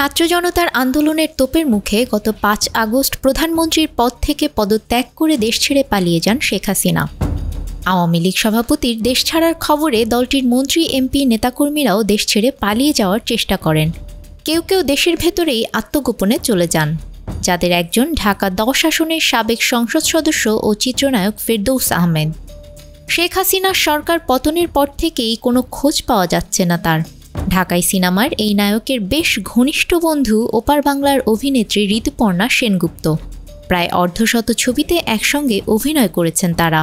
ছাত্র জনতার আন্দোলনের তোপের মুখে গত ৫ আগস্ট প্রধানমন্ত্রীর পদ থেকে পদত্যাগ করে দেশ ছেড়ে পালিয়ে যান শেখ হাসিনা। আওয়ামী লীগ সভাপতির দেশ ছাড়ার খবরে দলটির মন্ত্রী, এমপি, নেতাকর্মীরাও দেশ ছেড়ে পালিয়ে যাওয়ার চেষ্টা করেন। কেউ কেউ দেশের ভেতরেই আত্মগোপনে চলে যান, যাদের একজন ঢাকা ১০ আসনের সাবেক সংসদ সদস্য ও চিত্রনায়ক ফেরদৌস আহমেদ। শেখ হাসিনার সরকার পতনের পর থেকেই কোনো খোঁজ পাওয়া যাচ্ছে না তার। ঢাকাই সিনেমার এই নায়কের বেশ ঘনিষ্ঠ বন্ধু ওপার বাংলার অভিনেত্রী ঋতুপর্ণা সেনগুপ্ত। প্রায় অর্ধশত ছবিতে একসঙ্গে অভিনয় করেছেন তারা।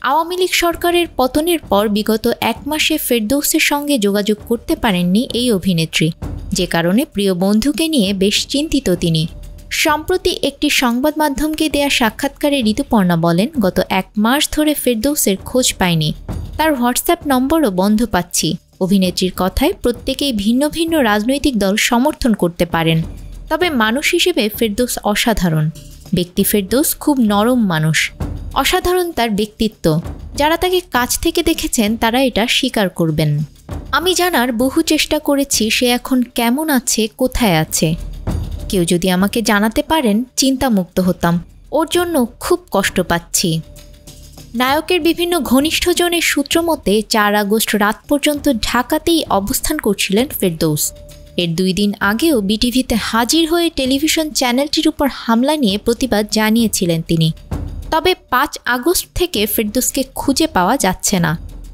আওয়ামী লীগ সরকারের পতনের পর বিগত ১ মাসে ফেরদৌসের সঙ্গে যোগাযোগ করতে পারেননি এই অভিনেত্রী, যে কারণে প্রিয় বন্ধুকে নিয়ে বেশ চিন্তিত তিনি। সম্প্রতি একটি সংবাদ মাধ্যমকে দেয়া সাক্ষাৎকারে ঋতুপর্ণা বলেন, গত ১ মাস ধরে ফেরদৌসের খোঁজ পাইনি, তার হোয়াটসঅ্যাপ নম্বরও বন্ধ পাচ্ছি। অভিনেত্রীর কথায় প্রত্যেকেই ভিন্ন ভিন্ন রাজনৈতিক দল সমর্থন করতে পারেন, তবে মানুষ হিসেবে ফেরদৌস অসাধারণ। ব্যক্তি ফেরদৌস খুব নরম মানুষ, অসাধারণ তার ব্যক্তিত্ব। যারা তাকে কাছ থেকে দেখেছেন তারা এটা স্বীকার করবেন। আমি জানার বহু চেষ্টা করেছি সে এখন কেমন আছে, কোথায় আছে। কেউ যদি আমাকে জানাতে পারেন চিন্তামুক্ত হতাম। ওর জন্য খুব কষ্ট পাচ্ছি। নায়কের বিভিন্ন ঘনিষ্ঠজনের সূত্র মতে ৪ আগস্ট রাত পর্যন্ত ঢাকাতেই অবস্থান করছিলেন ফেরদৌস। এর ২ দিন আগেও বিটিভিতে হাজির হয়ে টেলিভিশন চ্যানেলটির উপর হামলা নিয়ে প্রতিবাদ জানিয়েছিলেন তিনি। তবে ৫ আগস্ট থেকে ফেরদৌসকে খুঁজে পাওয়া যাচ্ছে না।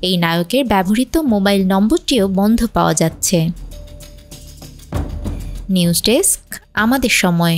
এই নায়কের ব্যবহৃত মোবাইল নম্বরটিও বন্ধ পাওয়া যাচ্ছে। নিউজ ডেস্ক, আমাদের সময়।